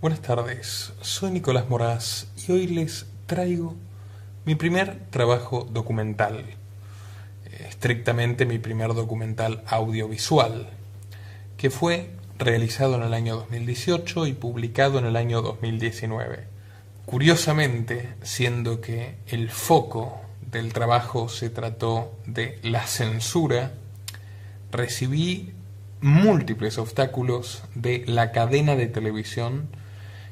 Buenas tardes, soy Nicolás Moraz y hoy les traigo mi primer trabajo documental, estrictamente mi primer documental audiovisual, que fue realizado en el año 2018 y publicado en el año 2019. Curiosamente, siendo que el foco del trabajo se trató de la censura, recibí múltiples obstáculos de la cadena de televisión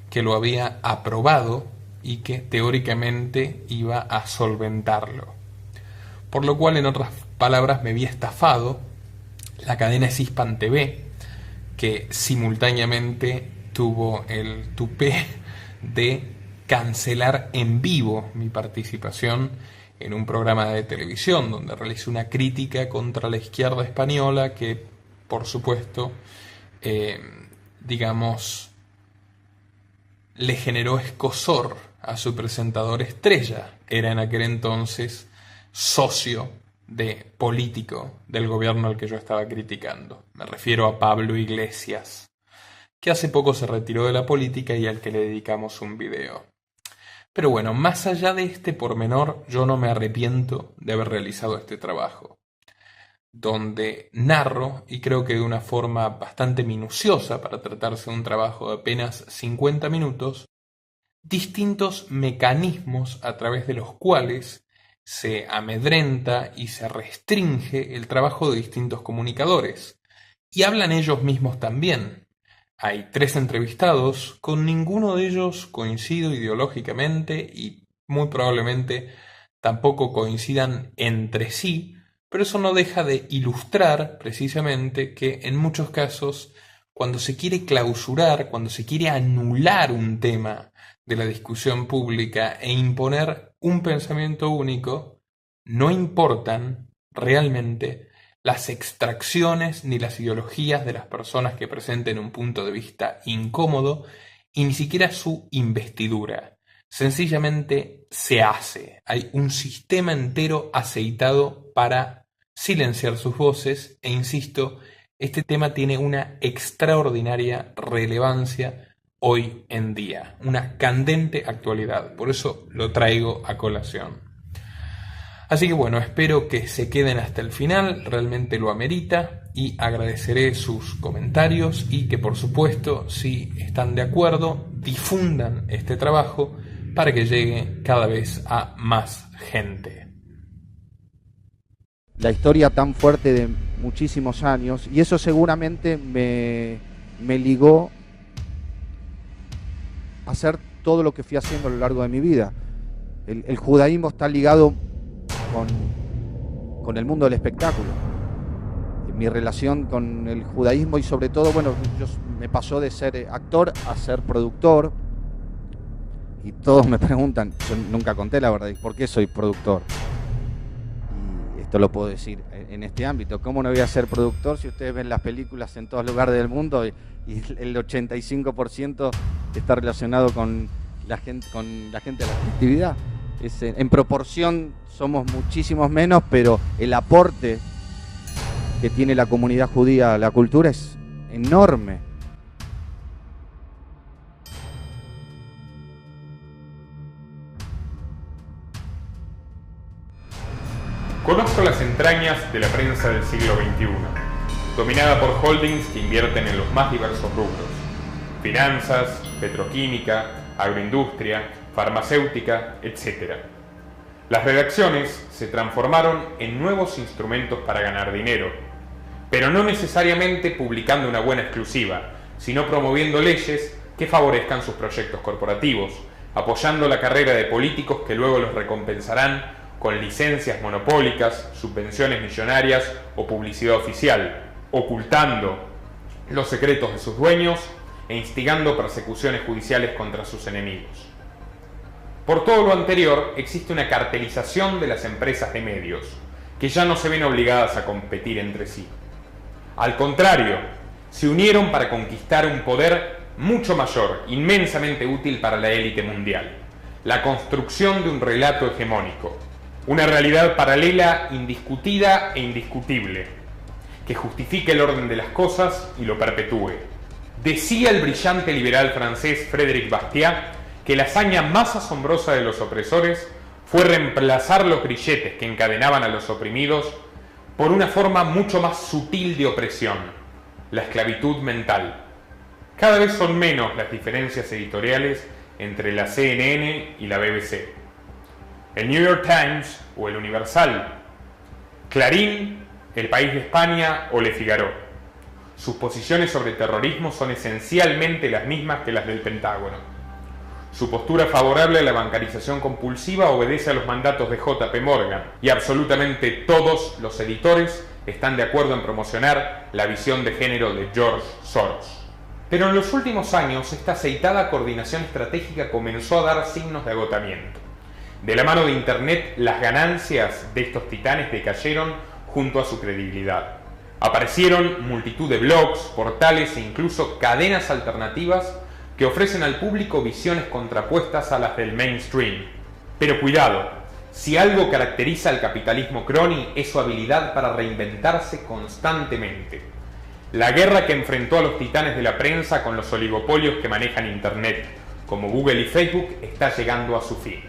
que lo había aprobado y que teóricamente iba a solventarlo. Por lo cual, en otras palabras, me vi estafado. La cadena es Hispan TV, que simultáneamente tuvo el tupé de cancelar en vivo mi participación en un programa de televisión donde realicé una crítica contra la izquierda española que, por supuesto, le generó escozor a su presentador estrella. Era en aquel entonces socio político del gobierno al que yo estaba criticando. Me refiero a Pablo Iglesias, que hace poco se retiró de la política y al que le dedicamos un video. Pero bueno, más allá de este pormenor, yo no me arrepiento de haber realizado este trabajo, donde narro, y creo que de una forma bastante minuciosa para tratarse de un trabajo de apenas 50 minutos, distintos mecanismos a través de los cuales se amedrenta y se restringe el trabajo de distintos comunicadores. Y hablan ellos mismos también. Hay 3 entrevistados, con ninguno de ellos coincido ideológicamente y muy probablemente tampoco coincidan entre sí, pero eso no deja de ilustrar precisamente que en muchos casos, cuando se quiere clausurar, cuando se quiere anular un tema de la discusión pública e imponer un pensamiento único, no importan realmente las extracciones ni las ideologías de las personas que presenten un punto de vista incómodo y ni siquiera su investidura. Sencillamente se hace. Hay un sistema entero aceitado para silenciar sus voces e insisto, este tema tiene una extraordinaria relevancia hoy en día, una candente actualidad, por eso lo traigo a colación. Así que bueno, espero que se queden hasta el final, realmente lo amerita y agradeceré sus comentarios y que por supuesto, si están de acuerdo, difundan este trabajo para que llegue cada vez a más gente. La historia tan fuerte de muchísimos años, y eso seguramente me ligó a hacer todo lo que fui haciendo a lo largo de mi vida. El judaísmo está ligado con el mundo del espectáculo. Mi relación con el judaísmo y sobre todo, bueno, me pasó de ser actor a ser productor, y todos me preguntan, yo nunca conté la verdad, ¿por qué soy productor? Esto lo puedo decir en este ámbito. ¿Cómo no voy a ser productor si ustedes ven las películas en todos lugares del mundo y el 85% está relacionado con la gente de la colectividad? En proporción somos muchísimos menos, pero el aporte que tiene la comunidad judía a la cultura es enorme. Conozco las entrañas de la prensa del siglo XXI, dominada por holdings que invierten en los más diversos rubros: finanzas, petroquímica, agroindustria, farmacéutica, etc. Las redacciones se transformaron en nuevos instrumentos para ganar dinero, pero no necesariamente publicando una buena exclusiva, sino promoviendo leyes que favorezcan sus proyectos corporativos, apoyando la carrera de políticos que luego los recompensarán con licencias monopólicas, subvenciones millonarias o publicidad oficial, ocultando los secretos de sus dueños e instigando persecuciones judiciales contra sus enemigos. Por todo lo anterior, existe una cartelización de las empresas de medios, que ya no se ven obligadas a competir entre sí. Al contrario, se unieron para conquistar un poder mucho mayor, inmensamente útil para la élite mundial: la construcción de un relato hegemónico, una realidad paralela indiscutida e indiscutible, que justifique el orden de las cosas y lo perpetúe. Decía el brillante liberal francés Frédéric Bastiat que la hazaña más asombrosa de los opresores fue reemplazar los grilletes que encadenaban a los oprimidos por una forma mucho más sutil de opresión, la esclavitud mental. Cada vez son menos las diferencias editoriales entre la CNN y la BBC. El New York Times o el Universal, Clarín, El País de España o Le Figaro. Sus posiciones sobre terrorismo son esencialmente las mismas que las del Pentágono. Su postura favorable a la bancarización compulsiva obedece a los mandatos de JP Morgan y absolutamente todos los editores están de acuerdo en promocionar la visión de género de George Soros. Pero en los últimos años esta aceitada coordinación estratégica comenzó a dar signos de agotamiento. De la mano de Internet, las ganancias de estos titanes decayeron junto a su credibilidad. Aparecieron multitud de blogs, portales e incluso cadenas alternativas que ofrecen al público visiones contrapuestas a las del mainstream. Pero cuidado, si algo caracteriza al capitalismo crony es su habilidad para reinventarse constantemente. La guerra que enfrentó a los titanes de la prensa con los oligopolios que manejan Internet, como Google y Facebook, está llegando a su fin.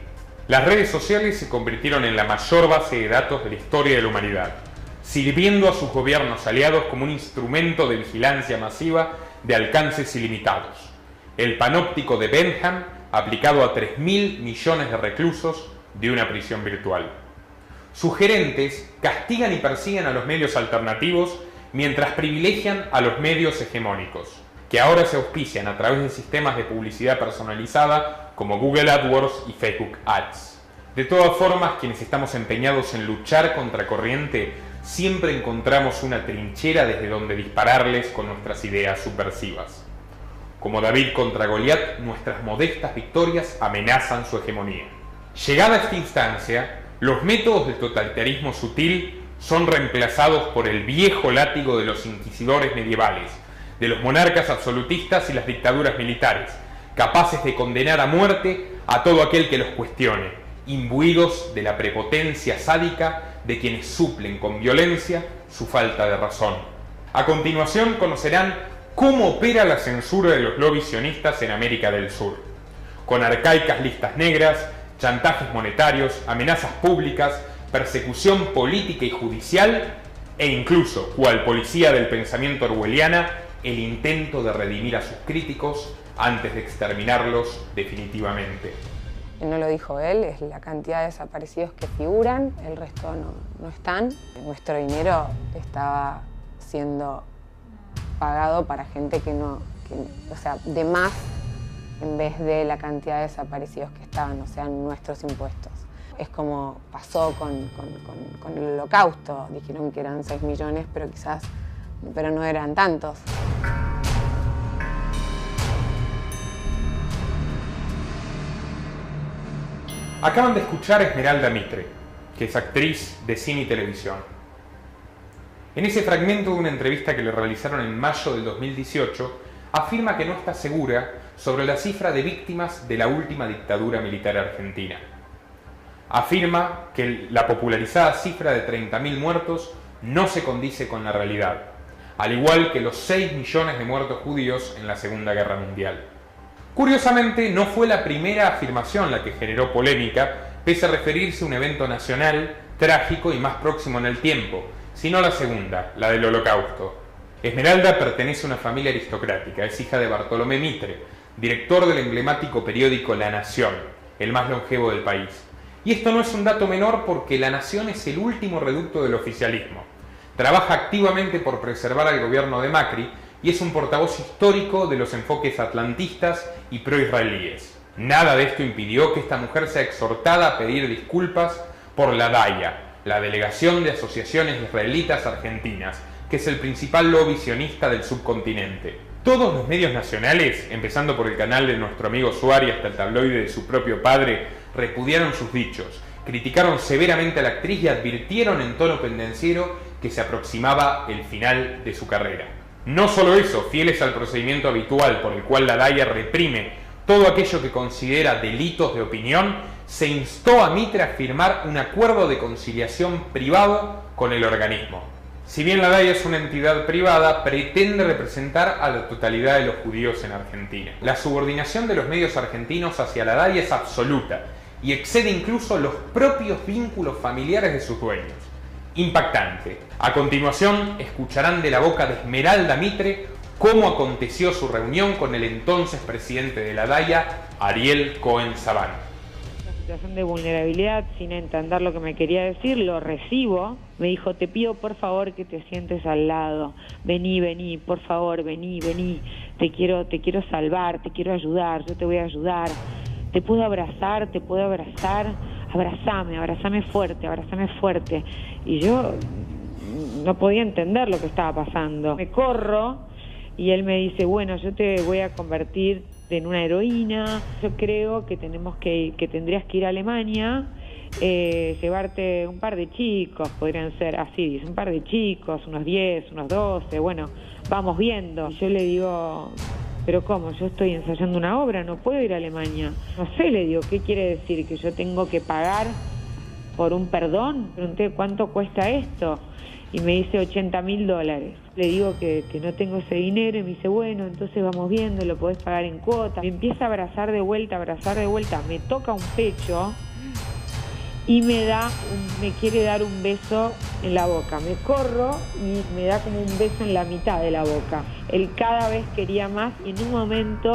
Las redes sociales se convirtieron en la mayor base de datos de la historia de la humanidad, sirviendo a sus gobiernos aliados como un instrumento de vigilancia masiva de alcances ilimitados. El panóptico de Bentham aplicado a 3.000 millones de reclusos de una prisión virtual. Sus gerentes castigan y persiguen a los medios alternativos mientras privilegian a los medios hegemónicos, que ahora se auspician a través de sistemas de publicidad personalizada como Google AdWords y Facebook Ads. De todas formas, quienes estamos empeñados en luchar contra corriente, siempre encontramos una trinchera desde donde dispararles con nuestras ideas subversivas. Como David contra Goliat, nuestras modestas victorias amenazan su hegemonía. Llegada a esta instancia, los métodos del totalitarismo sutil son reemplazados por el viejo látigo de los inquisidores medievales, de los monarcas absolutistas y las dictaduras militares, capaces de condenar a muerte a todo aquel que los cuestione, imbuidos de la prepotencia sádica de quienes suplen con violencia su falta de razón. A continuación conocerán cómo opera la censura de los lobbies sionistas en América del Sur, con arcaicas listas negras, chantajes monetarios, amenazas públicas, persecución política y judicial e incluso, cual policía del pensamiento orwelliana, el intento de redimir a sus críticos antes de exterminarlos definitivamente. No lo dijo él, es la cantidad de desaparecidos que figuran, el resto no están. Nuestro dinero estaba siendo pagado para gente o sea, de más en vez de la cantidad de desaparecidos que estaban, o sea, nuestros impuestos. Es como pasó con el Holocausto, dijeron que eran 6 millones, pero no eran tantos. Acaban de escuchar a Esmeralda Mitre, que es actriz de cine y televisión. En ese fragmento de una entrevista que le realizaron en mayo del 2018, afirma que no está segura sobre la cifra de víctimas de la última dictadura militar argentina. Afirma que la popularizada cifra de 30.000 muertos no se condice con la realidad, al igual que los 6 millones de muertos judíos en la Segunda Guerra Mundial. Curiosamente, no fue la primera afirmación la que generó polémica, pese a referirse a un evento nacional, trágico y más próximo en el tiempo, sino la segunda, la del Holocausto. Esmeralda pertenece a una familia aristocrática, es hija de Bartolomé Mitre, director del emblemático periódico La Nación, el más longevo del país. Y esto no es un dato menor porque La Nación es el último reducto del oficialismo. Trabaja activamente por preservar al gobierno de Macri y es un portavoz histórico de los enfoques atlantistas y pro-israelíes. Nada de esto impidió que esta mujer sea exhortada a pedir disculpas por la DAIA, la Delegación de Asociaciones Israelitas Argentinas, que es el principal lobby sionista del subcontinente. Todos los medios nacionales, empezando por el canal de nuestro amigo Suárez hasta el tabloide de su propio padre, repudiaron sus dichos, criticaron severamente a la actriz y advirtieron en tono pendenciero que se aproximaba el final de su carrera. No solo eso, fieles al procedimiento habitual por el cual la DAIA reprime todo aquello que considera delitos de opinión, se instó a Mitre a firmar un acuerdo de conciliación privado con el organismo. Si bien la DAIA es una entidad privada, pretende representar a la totalidad de los judíos en Argentina. La subordinación de los medios argentinos hacia la DAIA es absoluta y excede incluso los propios vínculos familiares de sus dueños. Impactante. A continuación, escucharán de la boca de Esmeralda Mitre cómo aconteció su reunión con el entonces presidente de la DAIA, Ariel Cohen-Sabán. Una situación de vulnerabilidad, sin entender lo que me quería decir, lo recibo. Me dijo, te pido por favor que te sientes al lado. Vení, por favor, vení. Te quiero salvar, te quiero ayudar, yo te voy a ayudar. ¿Te puedo abrazar? Abrázame fuerte. Y yo no podía entender lo que estaba pasando. Me corro y él me dice, bueno, yo te voy a convertir en una heroína. Yo creo que tendrías que ir a Alemania, llevarte un par de chicos, podrían ser así, dice, un par de chicos, unos 10, unos 12, bueno, vamos viendo. Y yo le digo, pero ¿cómo? Yo estoy ensayando una obra, no puedo ir a Alemania. No sé, le digo, ¿qué quiere decir? ¿Que yo tengo que pagar por un perdón? Pregunté, ¿cuánto cuesta esto? Y me dice $80.000. Le digo que no tengo ese dinero y me dice, bueno, entonces vamos viendo, lo podés pagar en cuota. Me empieza a abrazar de vuelta, me toca un pecho y me quiere dar un beso en la boca. Me corro y me da como un beso en la mitad de la boca. Él cada vez quería más y en un momento,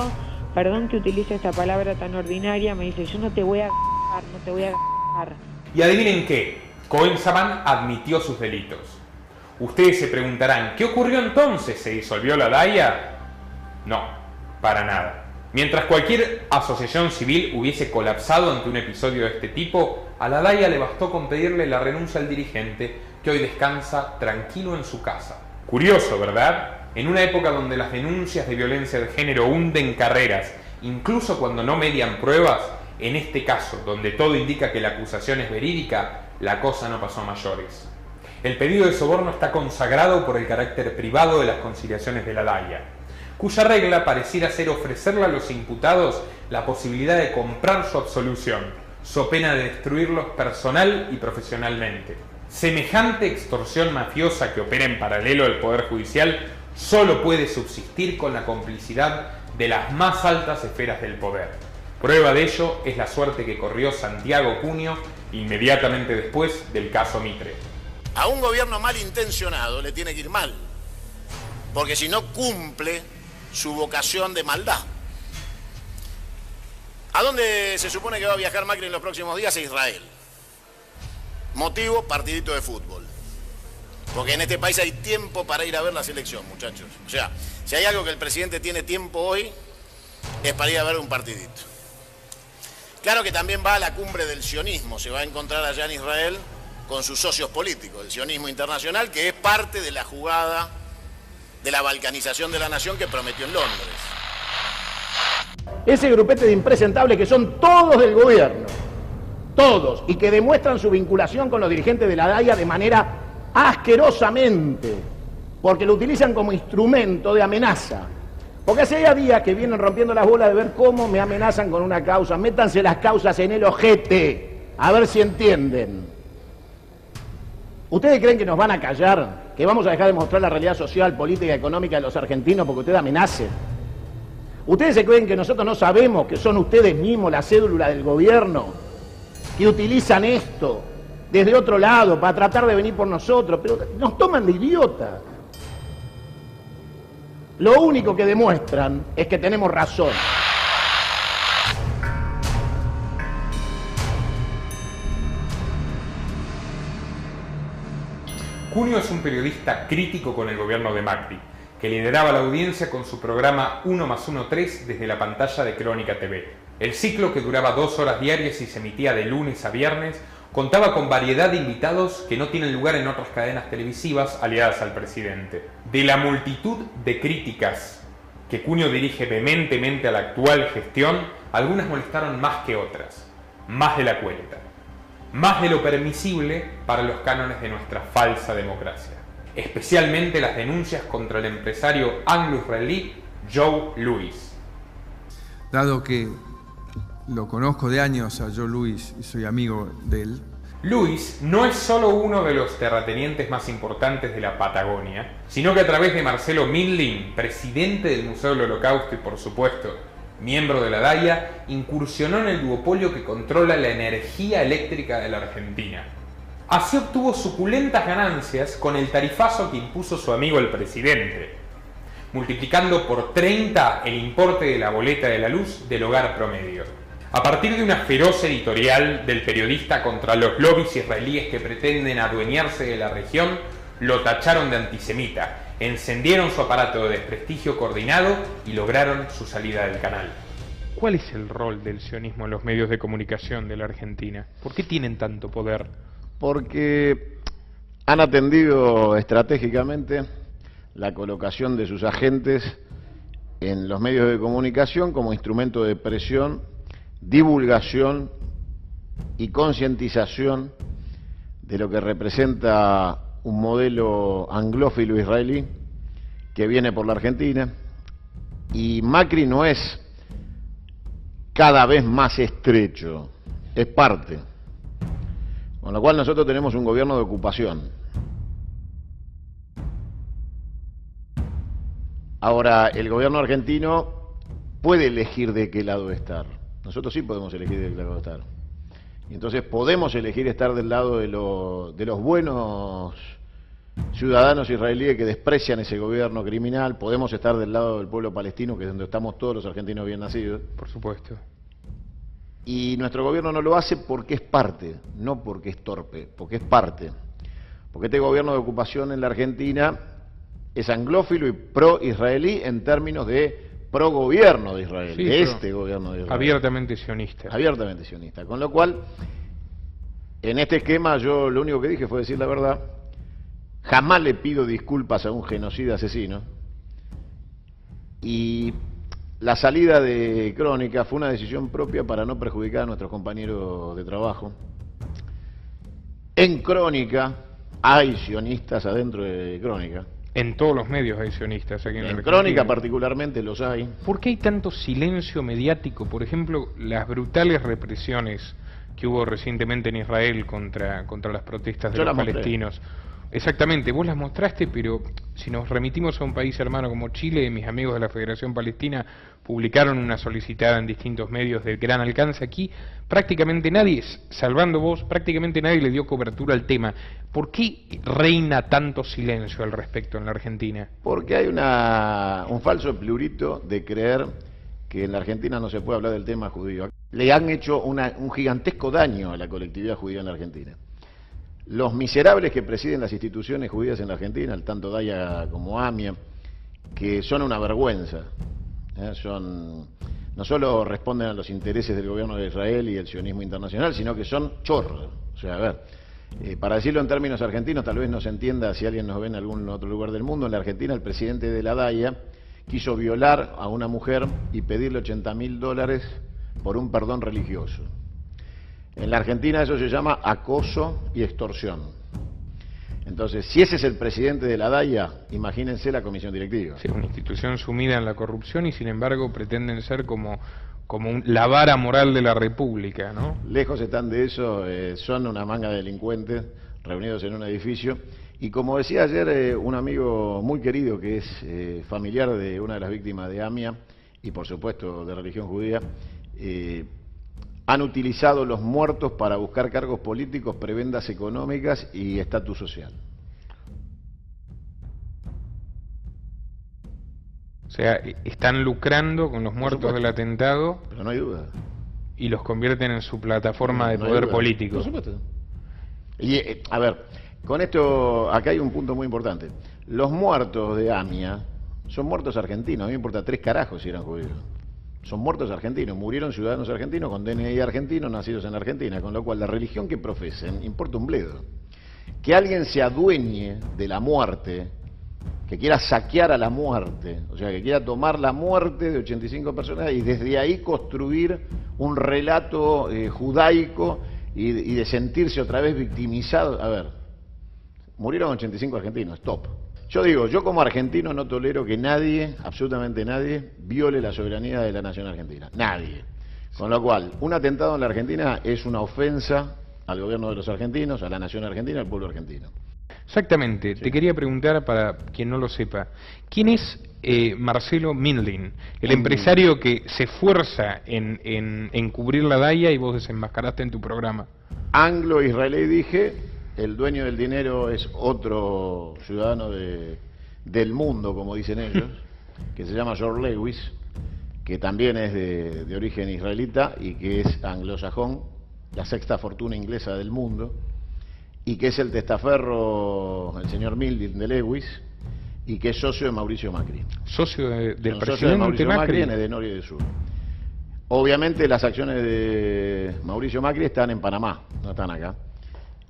perdón que utilice esta palabra tan ordinaria, me dice, yo no te voy a agarrar. Y adivinen qué, Cohen-Sabán admitió sus delitos. Ustedes se preguntarán, ¿qué ocurrió entonces? ¿Se disolvió la DAIA? No, para nada. Mientras cualquier asociación civil hubiese colapsado ante un episodio de este tipo, a la DAIA le bastó con pedirle la renuncia al dirigente, que hoy descansa tranquilo en su casa. Curioso, ¿verdad? En una época donde las denuncias de violencia de género hunden carreras, incluso cuando no median pruebas, en este caso, donde todo indica que la acusación es verídica, la cosa no pasó a mayores. El pedido de soborno está consagrado por el carácter privado de las conciliaciones de la DAIA, cuya regla pareciera ser ofrecerle a los imputados la posibilidad de comprar su absolución, so pena de destruirlos personal y profesionalmente. Semejante extorsión mafiosa que opera en paralelo al Poder Judicial solo puede subsistir con la complicidad de las más altas esferas del poder. Prueba de ello es la suerte que corrió Santiago Cunio inmediatamente después del caso Mitre. A un gobierno malintencionado le tiene que ir mal, porque si no cumple su vocación de maldad. ¿A dónde se supone que va a viajar Macri en los próximos días? A Israel. Motivo, partidito de fútbol. Porque en este país hay tiempo para ir a ver la selección, muchachos. O sea, si hay algo que el presidente tiene tiempo hoy, es para ir a ver un partidito. Claro que también va a la cumbre del sionismo, se va a encontrar allá en Israel con sus socios políticos, el sionismo internacional, que es parte de la jugada de la balcanización de la nación que prometió en Londres. Ese grupete de impresentables que son todos del gobierno, todos, y que demuestran su vinculación con los dirigentes de la DAIA de manera asquerosamente, porque lo utilizan como instrumento de amenaza. Porque hace días que vienen rompiendo las bolas de ver cómo me amenazan con una causa. Métanse las causas en el ojete, a ver si entienden. ¿Ustedes creen que nos van a callar? ¿Que vamos a dejar de mostrar la realidad social, política y económica de los argentinos porque ustedes amenacen? ¿Ustedes se creen que nosotros no sabemos que son ustedes mismos la cédula del gobierno? Que utilizan esto desde otro lado para tratar de venir por nosotros, pero nos toman de idiotas. Lo único que demuestran es que tenemos razón. Cunio es un periodista crítico con el gobierno de Macri, que lideraba la audiencia con su programa 1+1+3 desde la pantalla de Crónica TV. El ciclo, que duraba 2 horas diarias y se emitía de lunes a viernes, contaba con variedad de invitados que no tienen lugar en otras cadenas televisivas aliadas al presidente. De la multitud de críticas que Cunio dirige vehementemente a la actual gestión, algunas molestaron más que otras, más de la cuenta, más de lo permisible para los cánones de nuestra falsa democracia. Especialmente las denuncias contra el empresario anglo-israelí Joe Louis. dado que lo conozco de años a Joe Louis y soy amigo de él. Luis no es solo uno de los terratenientes más importantes de la Patagonia, sino que a través de Marcelo Mindlin, presidente del Museo del Holocausto y por supuesto miembro de la DAIA, incursionó en el duopolio que controla la energía eléctrica de la Argentina. Así obtuvo suculentas ganancias con el tarifazo que impuso su amigo el presidente, multiplicando por 30 el importe de la boleta de la luz del hogar promedio. A partir de una feroz editorial del periodista contra los lobbies israelíes que pretenden adueñarse de la región, lo tacharon de antisemita, encendieron su aparato de desprestigio coordinado y lograron su salida del canal. ¿Cuál es el rol del sionismo en los medios de comunicación de la Argentina? ¿Por qué tienen tanto poder? Porque han atendido estratégicamente la colocación de sus agentes en los medios de comunicación como instrumento de presión, divulgación y concientización de lo que representa un modelo anglófilo israelí que viene por la Argentina, y Macri no es cada vez más estrecho, es parte, con lo cual nosotros tenemos un gobierno de ocupación. Ahora, el gobierno argentino puede elegir de qué lado estar. Nosotros sí podemos elegir de qué lado estar. Y entonces podemos elegir estar del lado de los buenos ciudadanos israelíes que desprecian ese gobierno criminal. Podemos estar del lado del pueblo palestino, que es donde estamos todos los argentinos bien nacidos. Por supuesto. Y nuestro gobierno no lo hace porque es parte, no porque es torpe, porque es parte. Porque este gobierno de ocupación en la Argentina es anglófilo y pro-israelí en términos de pro-gobierno de Israel, sí, de este gobierno de Israel. Abiertamente sionista. Abiertamente sionista. Con lo cual, en este esquema yo lo único que dije fue decir la verdad. Jamás le pido disculpas a un genocida asesino. Y la salida de Crónica fue una decisión propia para no perjudicar a nuestros compañeros de trabajo. En Crónica hay sionistas adentro de Crónica. En todos los medios hay sionistas aquí en la Argentina. Crónica particularmente los hay. ¿Por qué hay tanto silencio mediático? Por ejemplo, las brutales represiones que hubo recientemente en Israel contra las protestas de los palestinos. Exactamente, vos las mostraste, pero si nos remitimos a un país hermano como Chile, mis amigos de la Federación Palestina publicaron una solicitada en distintos medios de gran alcance. Aquí prácticamente nadie, salvando vos, prácticamente nadie le dio cobertura al tema. ¿Por qué reina tanto silencio al respecto en la Argentina? Porque hay un falso plurito de creer que en la Argentina no se puede hablar del tema judío. Le han hecho un gigantesco daño a la colectividad judía en la Argentina. Los miserables que presiden las instituciones judías en la Argentina, tanto DAIA como AMIA, que son una vergüenza, no solo responden a los intereses del gobierno de Israel y el sionismo internacional, sino que son chorros. O sea, a ver, para decirlo en términos argentinos, tal vez no se entienda si alguien nos ve en algún otro lugar del mundo. En la Argentina, el presidente de la DAIA quiso violar a una mujer y pedirle $80.000 por un perdón religioso. En la Argentina eso se llama acoso y extorsión. Entonces, si ese es el presidente de la DAIA, imagínense la comisión directiva. Sí, una institución sumida en la corrupción y sin embargo pretenden ser como la vara moral de la República, ¿no? Lejos están de eso, son una manga de delincuentes reunidos en un edificio. Y como decía ayer un amigo muy querido que es familiar de una de las víctimas de AMIA y por supuesto de religión judía, han utilizado los muertos para buscar cargos políticos, prebendas económicas y estatus social. O sea, están lucrando con los muertos del atentado. Pero no hay duda. Y los convierten en su plataforma de poder político. Por supuesto. Y, a ver, con esto, acá hay un punto muy importante. Los muertos de AMIA son muertos argentinos. A mí me importa 3 carajos si eran judíos. Son muertos argentinos, murieron ciudadanos argentinos con DNI argentino, nacidos en Argentina, con lo cual la religión que profesen importa un bledo. Que alguien se adueñe de la muerte, que quiera saquear a la muerte, o sea, que quiera tomar la muerte de 85 personas y desde ahí construir un relato judaico y de sentirse otra vez victimizado. A ver, murieron 85 argentinos, stop. Yo digo, yo como argentino no tolero que nadie, absolutamente nadie, viole la soberanía de la nación argentina. Nadie. Con lo cual, un atentado en la Argentina es una ofensa al gobierno de los argentinos, a la nación argentina, al pueblo argentino. Exactamente. Sí. Te quería preguntar, para quien no lo sepa, ¿quién es Marcelo Mindlin, el empresario que se esfuerza en cubrir la DAIA y vos desenmascaraste en tu programa? Anglo-israelí dije, el dueño del dinero es otro ciudadano del mundo, como dicen ellos, que se llama George Lewis, que también es de origen israelita y que es anglosajón, la sexta fortuna inglesa del mundo, y que es el testaferro, el señor Mindlin de Lewis, y que es socio de Mauricio Macri. ¿Socio del presidente socio de Mauricio Macri? Macri? Viene de norte y de sur. Obviamente las acciones de Mauricio Macri están en Panamá, no están acá.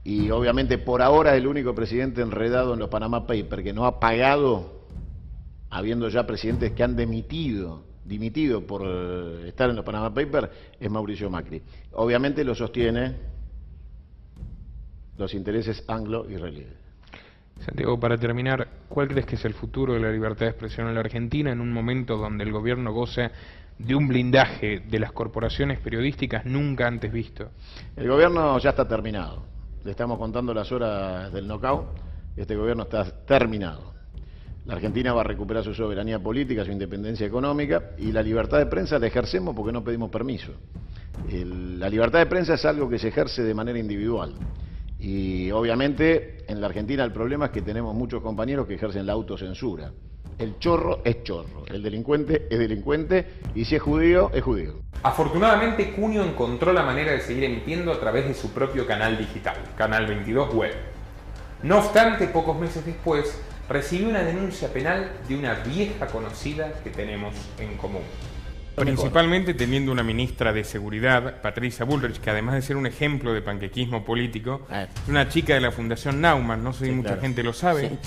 Y obviamente por ahora el único presidente enredado en los Panama Papers que no ha pagado, habiendo ya presidentes que han dimitido por estar en los Panama Papers, es Mauricio Macri. Obviamente lo sostiene los intereses anglo-israelíes. Santiago, para terminar, ¿cuál crees que es el futuro de la libertad de expresión en la Argentina en un momento donde el gobierno goza de un blindaje de las corporaciones periodísticas nunca antes visto? El gobierno ya está terminado. Le estamos contando las horas del knockout. Este gobierno está terminado. La Argentina va a recuperar su soberanía política, su independencia económica, y la libertad de prensa la ejercemos porque no pedimos permiso. La libertad de prensa es algo que se ejerce de manera individual. Y obviamente en la Argentina el problema es que tenemos muchos compañeros que ejercen la autocensura. El chorro es chorro, el delincuente es delincuente, y si es judío, es judío. Afortunadamente, Cunio encontró la manera de seguir emitiendo a través de su propio canal digital, Canal 22 Web. No obstante, pocos meses después, recibió una denuncia penal de una vieja conocida que tenemos en común. Principalmente teniendo una ministra de Seguridad, Patricia Bullrich, que además de ser un ejemplo de panquequismo político, es una chica de la Fundación Naumann, no sé si mucha gente lo sabe,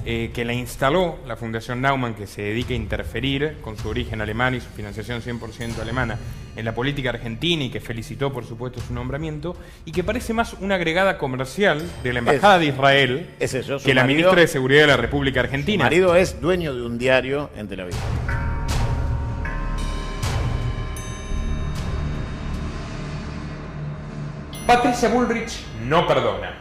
que la instaló la Fundación Naumann, que se dedica a interferir con su origen alemán y su financiación 100% alemana en la política argentina, y que felicitó por supuesto su nombramiento, y que parece más una agregada comercial de la Embajada de Israel que la ministra de Seguridad de la República Argentina. Su marido es dueño de un diario en Tel Aviv. Patricia Bullrich no perdona.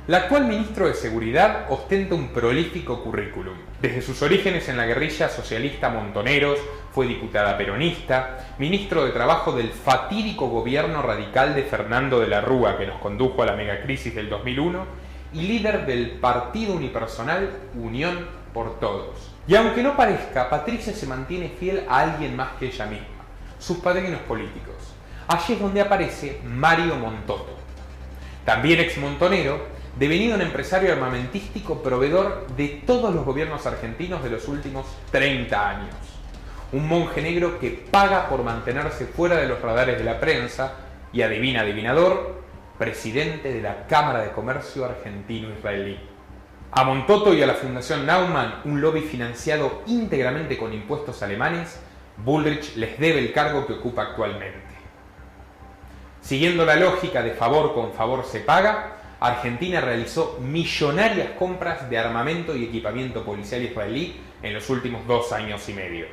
La actual ministro de Seguridad ostenta un prolífico currículum. Desde sus orígenes en la guerrilla socialista Montoneros, fue diputada peronista, ministro de Trabajo del fatídico gobierno radical de Fernando de la Rúa, que nos condujo a la megacrisis del 2001, y líder del partido unipersonal Unión por Todos. Y aunque no parezca, Patricia se mantiene fiel a alguien más que ella misma, sus padrinos políticos. Allí es donde aparece Mario Montoto, también exmontonero, devenido un empresario armamentístico proveedor de todos los gobiernos argentinos de los últimos 30 años. Un monje negro que paga por mantenerse fuera de los radares de la prensa y, adivina adivinador, presidente de la Cámara de Comercio argentino-israelí. A Montoto y a la Fundación Naumann, un lobby financiado íntegramente con impuestos alemanes, Bullrich les debe el cargo que ocupa actualmente. Siguiendo la lógica de favor con favor se paga, Argentina realizó millonarias compras de armamento y equipamiento policial israelí en los últimos 2 años y medio.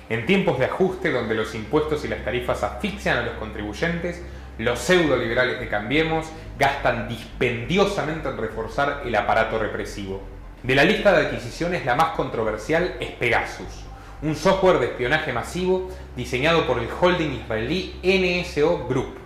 En tiempos de ajuste donde los impuestos y las tarifas asfixian a los contribuyentes, los pseudoliberales de Cambiemos gastan dispendiosamente en reforzar el aparato represivo. De la lista de adquisiciones, la más controversial es Pegasus, un software de espionaje masivo diseñado por el holding israelí NSO Group,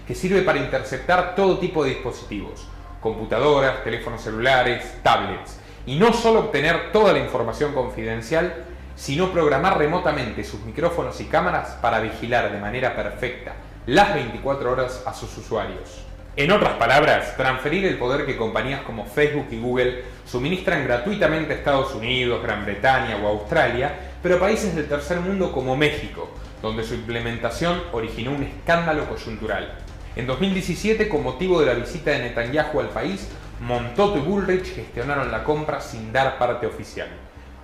que sirve para interceptar todo tipo de dispositivos, computadoras, teléfonos celulares, tablets, y no solo obtener toda la información confidencial, sino programar remotamente sus micrófonos y cámaras para vigilar de manera perfecta las 24 horas a sus usuarios. En otras palabras, transferir el poder que compañías como Facebook y Google suministran gratuitamente a Estados Unidos, Gran Bretaña o Australia, pero a países del tercer mundo como México, donde su implementación originó un escándalo coyuntural. En 2017, con motivo de la visita de Netanyahu al país, Montoto y Bullrich gestionaron la compra sin dar parte oficial.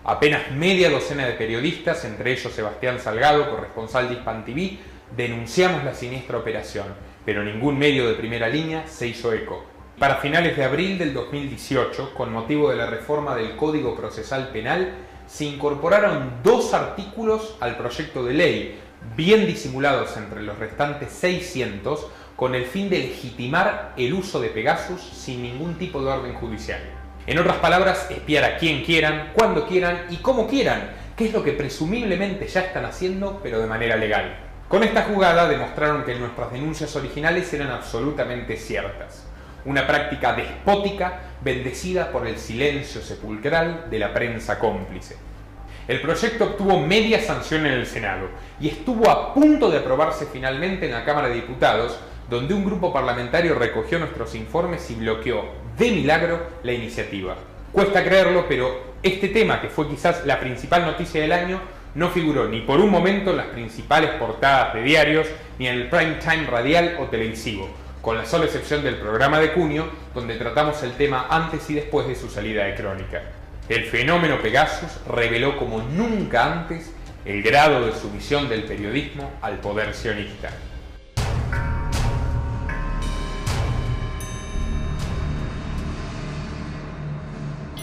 Apenas media docena de periodistas, entre ellos Sebastián Salgado, corresponsal de Hispan TV, denunciamos la siniestra operación, pero ningún medio de primera línea se hizo eco. Para finales de abril del 2018, con motivo de la reforma del Código Procesal Penal, se incorporaron 2 artículos al proyecto de ley, bien disimulados entre los restantes 600, con el fin de legitimar el uso de Pegasus sin ningún tipo de orden judicial. En otras palabras, espiar a quien quieran, cuando quieran y como quieran, que es lo que presumiblemente ya están haciendo, pero de manera legal. Con esta jugada demostraron que nuestras denuncias originales eran absolutamente ciertas. Una práctica despótica bendecida por el silencio sepulcral de la prensa cómplice. El proyecto obtuvo media sanción en el Senado y estuvo a punto de aprobarse finalmente en la Cámara de Diputados, donde un grupo parlamentario recogió nuestros informes y bloqueó de milagro la iniciativa. Cuesta creerlo, pero este tema, que fue quizás la principal noticia del año, no figuró ni por un momento en las principales portadas de diarios, ni en el prime time radial o televisivo, con la sola excepción del programa de junio, donde tratamos el tema antes y después de su salida de Crónica. El fenómeno Pegasus reveló como nunca antes el grado de sumisión del periodismo al poder sionista.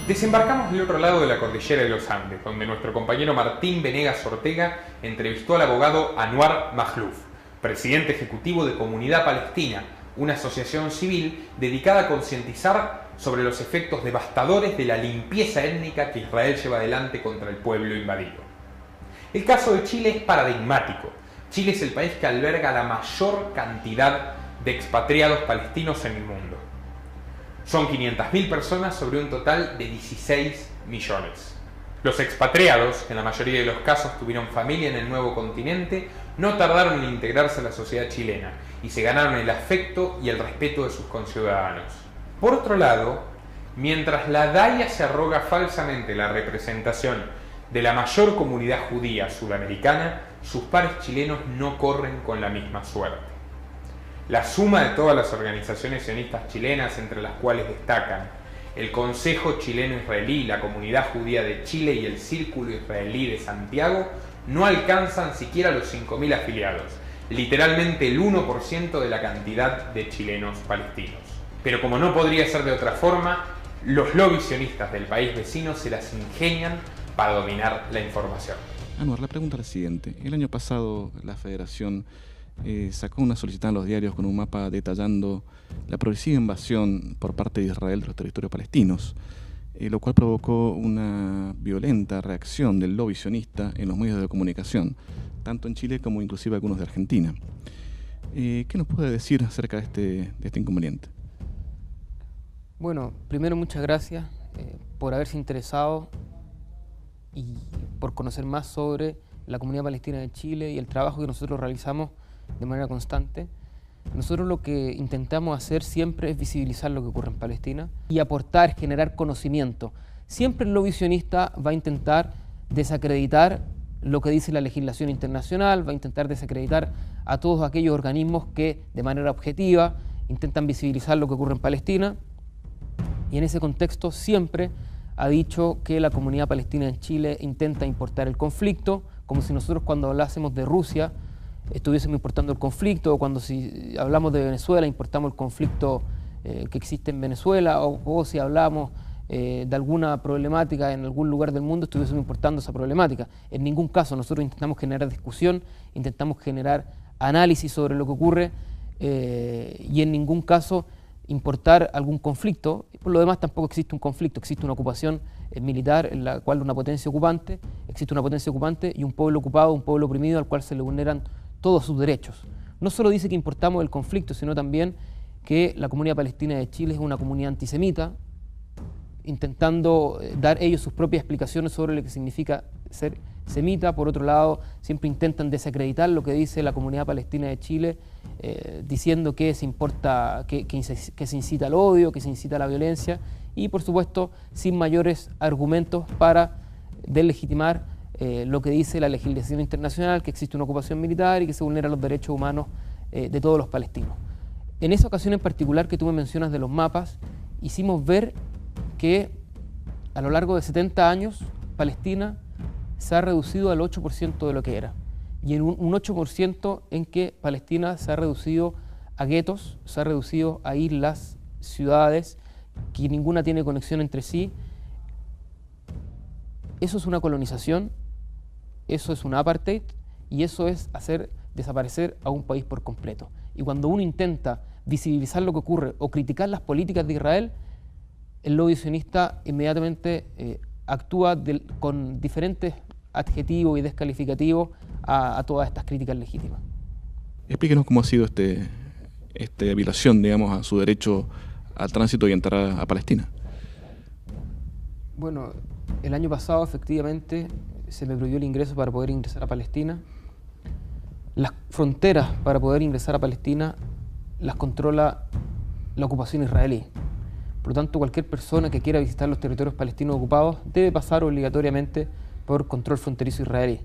Desembarcamos del otro lado de la cordillera de los Andes, donde nuestro compañero Martín Venegas Ortega entrevistó al abogado Anwar Makhlouf, presidente ejecutivo de Comunidad Palestina, una asociación civil dedicada a concientizar sobre los efectos devastadores de la limpieza étnica que Israel lleva adelante contra el pueblo invadido. El caso de Chile es paradigmático. Chile es el país que alberga la mayor cantidad de expatriados palestinos en el mundo. Son 500.000 personas sobre un total de 16 millones. Los expatriados, que en la mayoría de los casos tuvieron familia en el nuevo continente, no tardaron en integrarse a la sociedad chilena y se ganaron el afecto y el respeto de sus conciudadanos. Por otro lado, mientras la DAIA se arroga falsamente la representación de la mayor comunidad judía sudamericana, sus pares chilenos no corren con la misma suerte. La suma de todas las organizaciones sionistas chilenas, entre las cuales destacan el Consejo Chileno-Israelí, la Comunidad Judía de Chile y el Círculo Israelí de Santiago, no alcanzan siquiera los 5.000 afiliados, literalmente el 1% de la cantidad de chilenos palestinos. Pero como no podría ser de otra forma, los lobbies sionistas del país vecino se las ingenian para dominar la información. Anwar, la pregunta es la siguiente. El año pasado la Federación sacó una solicitud en los diarios con un mapa detallando la progresiva invasión por parte de Israel de los territorios palestinos, lo cual provocó una violenta reacción del lobby sionista en los medios de comunicación, tanto en Chile como inclusive algunos de Argentina. ¿Qué nos puede decir acerca de este inconveniente? Bueno, primero muchas gracias por haberse interesado y por conocer más sobre la comunidad palestina de Chile y el trabajo que nosotros realizamos de manera constante. Nosotros lo que intentamos hacer siempre es visibilizar lo que ocurre en Palestina y aportar, generar conocimiento. Siempre el lobby sionista va a intentar desacreditar lo que dice la legislación internacional, va a intentar desacreditar a todos aquellos organismos que de manera objetiva intentan visibilizar lo que ocurre en Palestina, y en ese contexto siempre ha dicho que la comunidad palestina en Chile intenta importar el conflicto, como si nosotros cuando hablásemos de Rusia estuviésemos importando el conflicto, o cuando si hablamos de Venezuela importamos el conflicto que existe en Venezuela, o si hablamos de alguna problemática en algún lugar del mundo estuviésemos importando esa problemática. En ningún caso. Nosotros intentamos generar discusión, intentamos generar análisis sobre lo que ocurre y en ningún caso importar algún conflicto. Por lo demás tampoco existe un conflicto, existe una ocupación militar en la cual existe una potencia ocupante y un pueblo ocupado, un pueblo oprimido al cual se le vulneran todos sus derechos. No solo dice que importamos el conflicto, sino también que la comunidad palestina de Chile es una comunidad antisemita, intentando dar ellos sus propias explicaciones sobre lo que significa ser semita. Por otro lado, siempre intentan desacreditar lo que dice la comunidad palestina de Chile, diciendo que se incita al odio, que se incita a la violencia, y por supuesto sin mayores argumentos para deslegitimar lo que dice la legislación internacional, que existe una ocupación militar y que se vulneran los derechos humanos de todos los palestinos. En esa ocasión en particular que tú me mencionas de los mapas, hicimos ver que a lo largo de 70 años Palestina se ha reducido al 8% de lo que era, y en un 8% en que Palestina se ha reducido a guetos, se ha reducido a islas ciudades que ninguna tiene conexión entre sí. Eso es una colonización, eso es un apartheid y eso es hacer desaparecer a un país por completo. Y cuando uno intenta visibilizar lo que ocurre o criticar las políticas de Israel, el lobby sionista inmediatamente actúa con diferentes adjetivos y descalificativos a todas estas críticas legítimas. Explíquenos cómo ha sido esta violación, digamos, a su derecho al tránsito y entrar a Palestina. Bueno, el año pasado efectivamente se me prohibió el ingreso para poder ingresar a Palestina. Las fronteras para poder ingresar a Palestina las controla la ocupación israelí. Por lo tanto, cualquier persona que quiera visitar los territorios palestinos ocupados debe pasar obligatoriamente por control fronterizo israelí.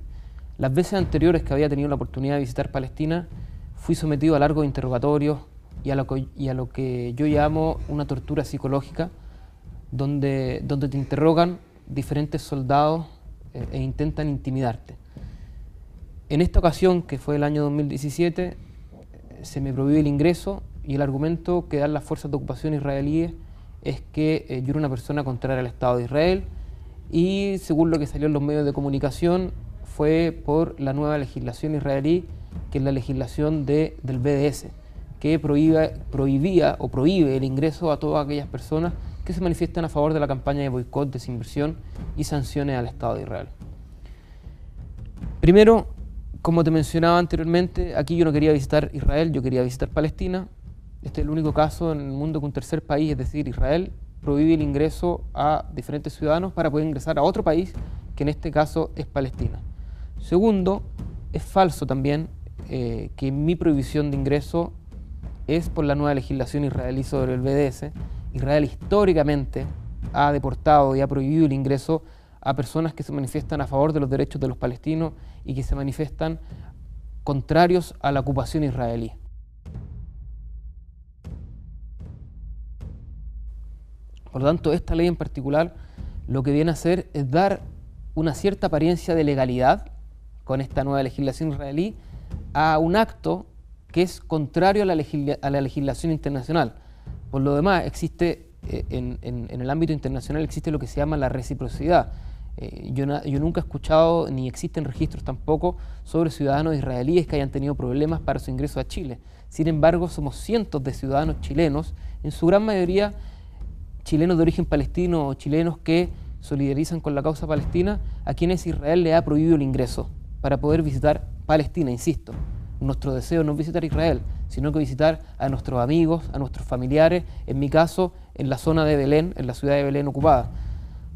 Las veces anteriores que había tenido la oportunidad de visitar Palestina, fui sometido a largos interrogatorios y a lo que yo llamo una tortura psicológica, donde te interrogan diferentes soldados e intentan intimidarte. En esta ocasión, que fue el año 2017, se me prohibió el ingreso y el argumento que dan las fuerzas de ocupación israelíes es que yo era una persona contraria al Estado de Israel y, según lo que salió en los medios de comunicación, fue por la nueva legislación israelí, que es la legislación del BDS, que prohíbe el ingreso a todas aquellas personas que se manifiestan a favor de la campaña de boicot, desinversión y sanciones al Estado de Israel. Primero, como te mencionaba anteriormente, aquí yo no quería visitar Israel, yo quería visitar Palestina. Este es el único caso en el mundo que un tercer país, es decir, Israel, prohíbe el ingreso a diferentes ciudadanos para poder ingresar a otro país, que en este caso es Palestina. Segundo, es falso también que mi prohibición de ingreso es por la nueva legislación israelí sobre el BDS. Israel históricamente ha deportado y ha prohibido el ingreso a personas que se manifiestan a favor de los derechos de los palestinos y que se manifiestan contrarios a la ocupación israelí. Por lo tanto, esta ley en particular lo que viene a hacer es dar una cierta apariencia de legalidad con esta nueva legislación israelí a un acto que es contrario a la legislación internacional. Por lo demás, existe en el ámbito internacional existe lo que se llama la reciprocidad. Yo nunca he escuchado, ni existen registros tampoco, sobre ciudadanos israelíes que hayan tenido problemas para su ingreso a Chile. Sin embargo, somos cientos de ciudadanos chilenos, en su gran mayoría chilenos de origen palestino o chilenos que solidarizan con la causa palestina, a quienes Israel le ha prohibido el ingreso para poder visitar Palestina, insisto. Nuestro deseo no es visitar Israel, sino que visitar a nuestros amigos, a nuestros familiares, en mi caso, en la zona de Belén, en la ciudad de Belén ocupada.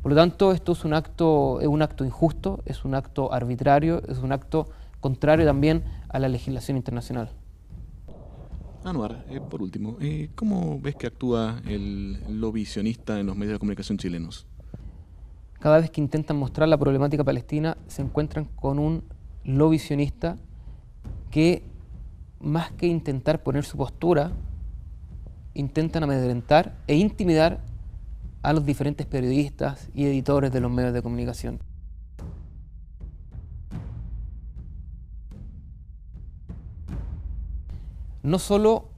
Por lo tanto, esto es un acto injusto, es un acto arbitrario, es un acto contrario también a la legislación internacional. Anwar, por último, ¿cómo ves que actúa el lobby sionista en los medios de comunicación chilenos? Cada vez que intentan mostrar la problemática palestina, se encuentran con un lobby sionista que, más que intentar poner su postura, intentan amedrentar e intimidar a los diferentes periodistas y editores de los medios de comunicación. No solo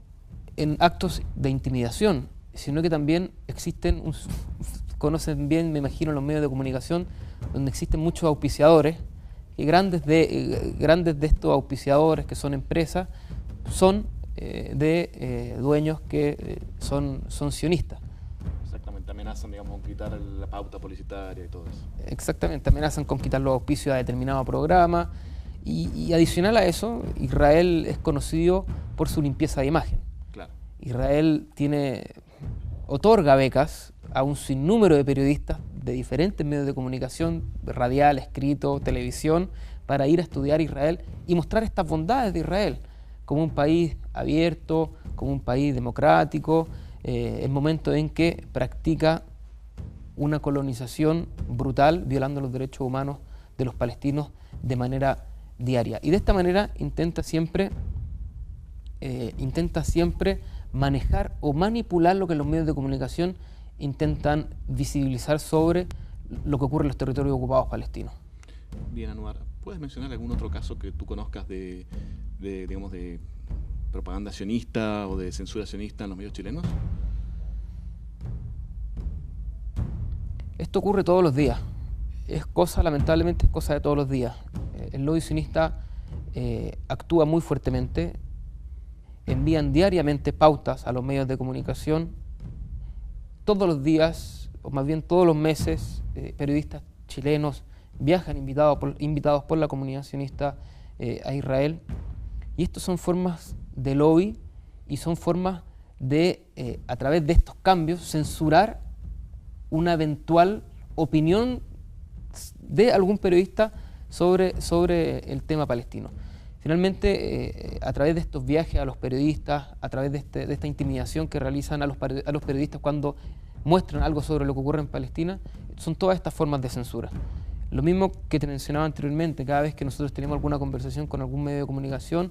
en actos de intimidación, sino que también existen, conocen bien, me imagino, los medios de comunicación, donde existen muchos auspiciadores, y grandes de estos auspiciadores, que son empresas, son de dueños que son sionistas. Exactamente, amenazan, digamos, con quitar la pauta publicitaria y todo eso. Exactamente, amenazan con quitar los auspicios a determinado programa. Y adicional a eso, Israel es conocido por su limpieza de imagen. Claro. Israel otorga becas a un sinnúmero de periodistas de diferentes medios de comunicación, radial, escrito, televisión, para ir a estudiar Israel y mostrar estas bondades de Israel como un país abierto, como un país democrático, en momentos en que practica una colonización brutal, violando los derechos humanos de los palestinos de manera diaria. Y de esta manera intenta siempre manejar o manipular lo que los medios de comunicación intentan visibilizar sobre lo que ocurre en los territorios ocupados palestinos. Bien, Anwar, ¿puedes mencionar algún otro caso que tú conozcas de propaganda sionista o de censura sionista en los medios chilenos? Esto ocurre todos los días. Lamentablemente es cosa de todos los días. El lobby sionista actúa muy fuertemente, envían diariamente pautas a los medios de comunicación. Todos los días, o más bien todos los meses, periodistas chilenos viajan invitados por la comunidad sionista a Israel. Y estas son formas de lobby y son formas de, a través de estos cambios, censurar una eventual opinión de algún periodista sobre el tema palestino. Finalmente, a través de estos viajes a los periodistas, a través de esta intimidación que realizan a los periodistas cuando muestran algo sobre lo que ocurre en Palestina, son todas estas formas de censura. Lo mismo que te mencionaba anteriormente, cada vez que nosotros tenemos alguna conversación con algún medio de comunicación,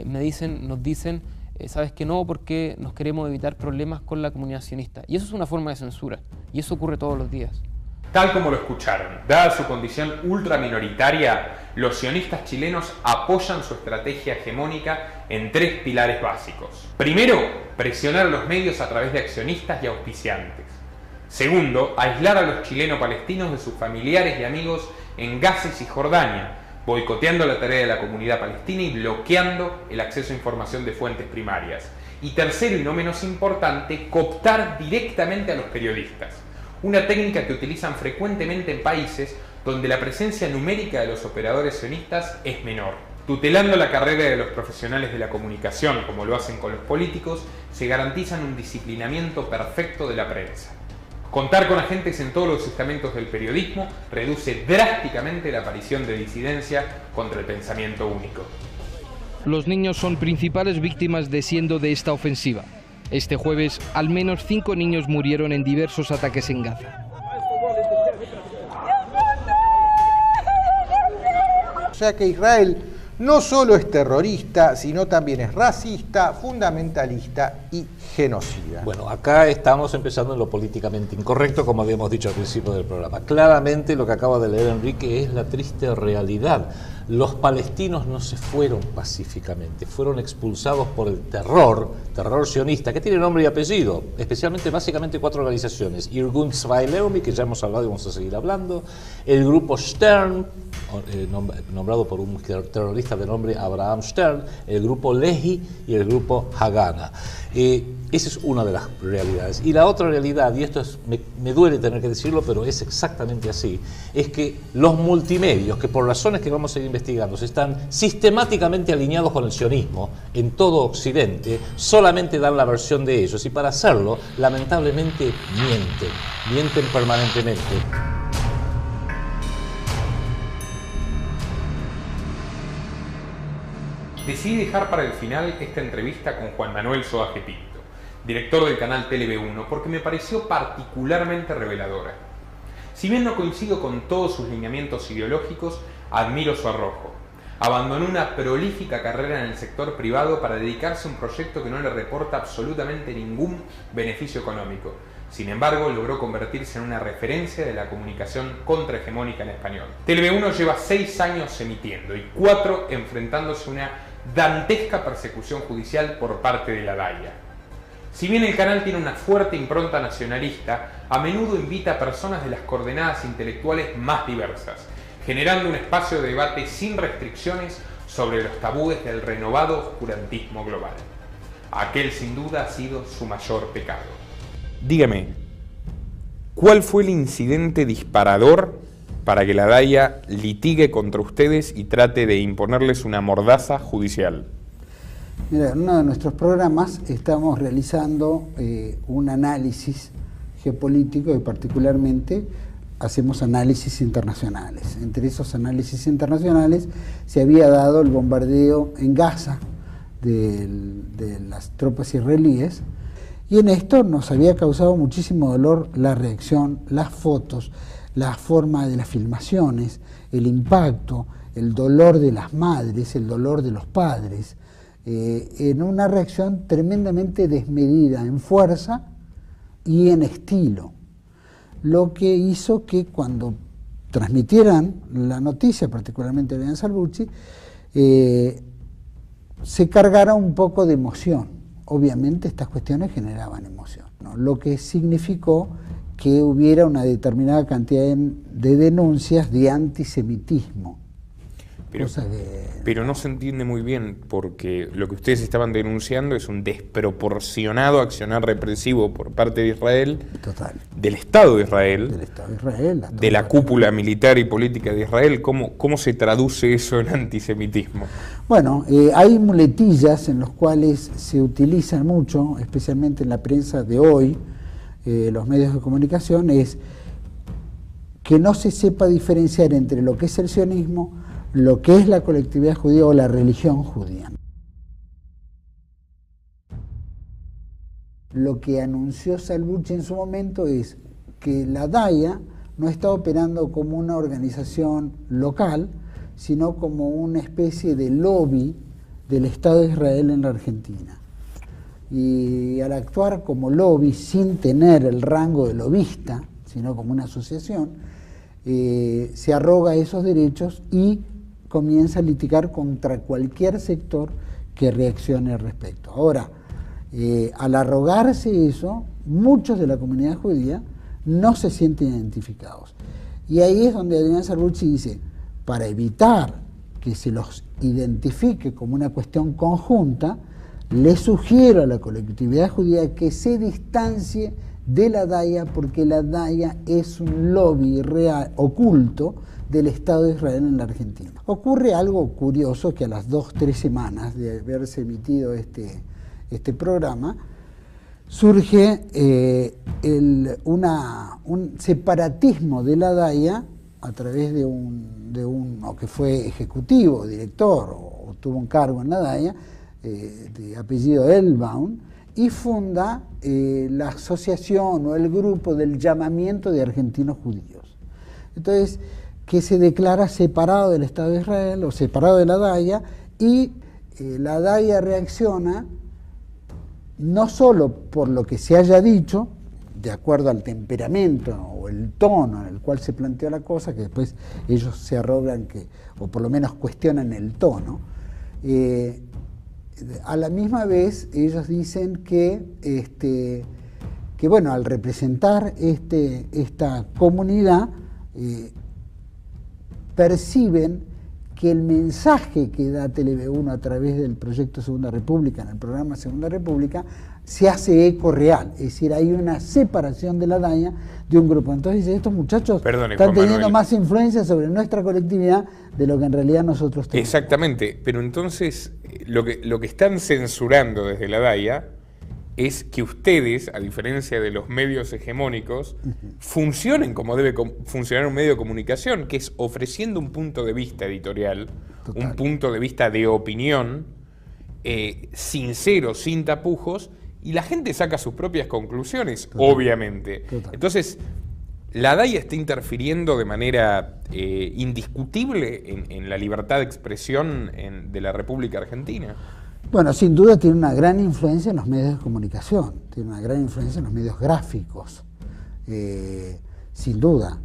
nos dicen, ¿sabes que no? Porque nos queremos evitar problemas con la comunidad sionista. Y eso es una forma de censura, y eso ocurre todos los días. Tal como lo escucharon, dada su condición ultraminoritaria, los sionistas chilenos apoyan su estrategia hegemónica en 3 pilares básicos. Primero, presionar a los medios a través de accionistas y auspiciantes. Segundo, aislar a los chileno-palestinos de sus familiares y amigos en Gaza y Cisjordania, boicoteando la tarea de la comunidad palestina y bloqueando el acceso a información de fuentes primarias. Y tercero, y no menos importante, cooptar directamente a los periodistas. Una técnica que utilizan frecuentemente en países donde la presencia numérica de los operadores sionistas es menor. Tutelando la carrera de los profesionales de la comunicación, como lo hacen con los políticos, se garantizan un disciplinamiento perfecto de la prensa. Contar con agentes en todos los estamentos del periodismo reduce drásticamente la aparición de disidencia contra el pensamiento único. Los niños son principales víctimas de esta ofensiva. Este jueves, al menos 5 niños murieron en diversos ataques en Gaza. O sea que Israel no solo es terrorista, sino también es racista, fundamentalista y genocida. Bueno, acá estamos empezando en lo políticamente incorrecto, como habíamos dicho al principio del programa. Claramente lo que acaba de leer Enrique es la triste realidad. Los palestinos no se fueron pacíficamente, fueron expulsados por el terror sionista, que tiene nombre y apellido, especialmente básicamente 4 organizaciones: Irgun Tzvai Leumi, que ya hemos hablado y vamos a seguir hablando, el grupo Stern, nombrado por un terrorista de nombre Abraham Stern, el grupo Lehi y el grupo Haganah. Esa es una de las realidades. Y la otra realidad, y esto me duele tener que decirlo, pero es exactamente así, es que los multimedios, que por razones que vamos a ir investigando, están sistemáticamente alineados con el sionismo en todo Occidente, solamente dan la versión de ellos, y para hacerlo, lamentablemente, mienten permanentemente. Decidí dejar para el final esta entrevista con Juan Manuel Soaje Pinto, director del canal TLV1, porque me pareció particularmente reveladora. Si bien no coincido con todos sus lineamientos ideológicos, admiro su arrojo. Abandonó una prolífica carrera en el sector privado para dedicarse a un proyecto que no le reporta absolutamente ningún beneficio económico. Sin embargo, logró convertirse en una referencia de la comunicación contrahegemónica en español. TLV1 lleva 6 años emitiendo y 4 enfrentándose a una dantesca persecución judicial por parte de la DAIA. Si bien el canal tiene una fuerte impronta nacionalista, a menudo invita a personas de las coordenadas intelectuales más diversas, generando un espacio de debate sin restricciones sobre los tabúes del renovado oscurantismo global. Aquel sin duda ha sido su mayor pecado. Dígame, ¿cuál fue el incidente disparador para que la DAIA litigue contra ustedes y trate de imponerles una mordaza judicial? Mira, en uno de nuestros programas estamos realizando un análisis geopolítico y particularmente hacemos análisis internacionales. Entre esos análisis internacionales se había dado el bombardeo en Gaza de las tropas israelíes y en esto nos había causado muchísimo dolor la reacción, las fotos, la forma de las filmaciones, el impacto, el dolor de las madres, el dolor de los padres, en una reacción tremendamente desmedida en fuerza y en estilo, lo que hizo que cuando transmitieran la noticia, particularmente Elian Salvucci, se cargara un poco de emoción. Obviamente estas cuestiones generaban emoción, ¿no? Lo que significó que hubiera una determinada cantidad de denuncias de antisemitismo. Pero no se entiende muy bien, porque lo que ustedes estaban denunciando es un desproporcionado accionar represivo por parte de Israel, del Estado de Israel, de la cúpula militar y política de Israel. ¿Cómo se traduce eso en antisemitismo? Bueno, hay muletillas en las cuales se utilizan mucho, especialmente en la prensa de hoy, los medios de comunicación, es que no se sepa diferenciar entre lo que es el sionismo, lo que es la colectividad judía o la religión judía. Lo que anunció Salbuchi en su momento es que la DAIA no está operando como una organización local, sino como una especie de lobby del Estado de Israel en la Argentina. Y al actuar como lobby, sin tener el rango de lobista, sino como una asociación, se arroga esos derechos y comienza a litigar contra cualquier sector que reaccione al respecto. Ahora, al arrogarse eso, muchos de la comunidad judía no se sienten identificados. Y ahí es donde Adrián Salbuchi dice, para evitar que se los identifique como una cuestión conjunta, le sugiero a la colectividad judía que se distancie de la DAIA, porque la DAIA es un lobby real, oculto, del Estado de Israel en la Argentina. Ocurre algo curioso, que a las 2-3 semanas de haberse emitido este programa, surge un separatismo de la DAIA a través de uno que fue ejecutivo, director, o tuvo un cargo en la DAIA, de apellido Elbaum, y funda la asociación o el grupo del llamamiento de argentinos judíos. Entonces, que se declara separado del Estado de Israel o separado de la DAIA, y la DAIA reacciona no solo por lo que se haya dicho, de acuerdo al temperamento o el tono en el cual se planteó la cosa, que después ellos se arrogan o por lo menos cuestionan el tono, a la misma vez ellos dicen que bueno, al representar esta comunidad, perciben que el mensaje que da TLV1 a través del proyecto Segunda República, en el programa Segunda República, se hace eco real, es decir, hay una separación de la DAIA de un grupo. Entonces estos muchachos están teniendo más influencia sobre nuestra colectividad de lo que en realidad nosotros tenemos. Exactamente, pero entonces lo que están censurando desde la DAIA es que ustedes, a diferencia de los medios hegemónicos, funcionen como debe funcionar un medio de comunicación, que es ofreciendo un punto de vista editorial, un punto de vista de opinión, sincero, sin tapujos, y la gente saca sus propias conclusiones, obviamente. Entonces, ¿la DAIA está interfiriendo de manera indiscutible en la libertad de expresión de la República Argentina? Bueno, sin duda tiene una gran influencia en los medios de comunicación, tiene una gran influencia en los medios gráficos, sin duda.